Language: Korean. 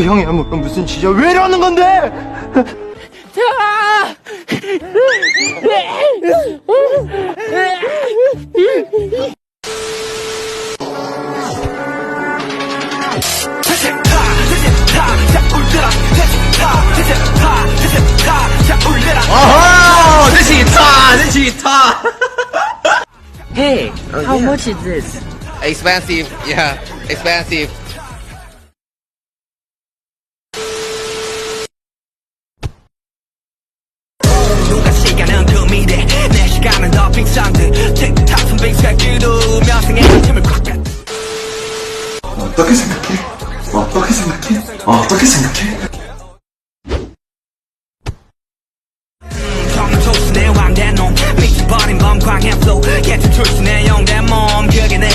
형이야 뭐 무슨 진짜 왜 이러는 건데? Oh, Daechwita. Hey, how much is this? Expensive, yeah, expensive. 누가 시간은 금이래 내 시간은 더 비싼 듯 틱탁 선빙수가 끄두며 생의 틈을 꽉 뺐. 어떻게 생각해? 어떻게 생각해? 어떻게 생각해? 정말 좋으네 왕대 놈 미쳐버린 범광의 flow 예측 출신의 영대 몸 그게 내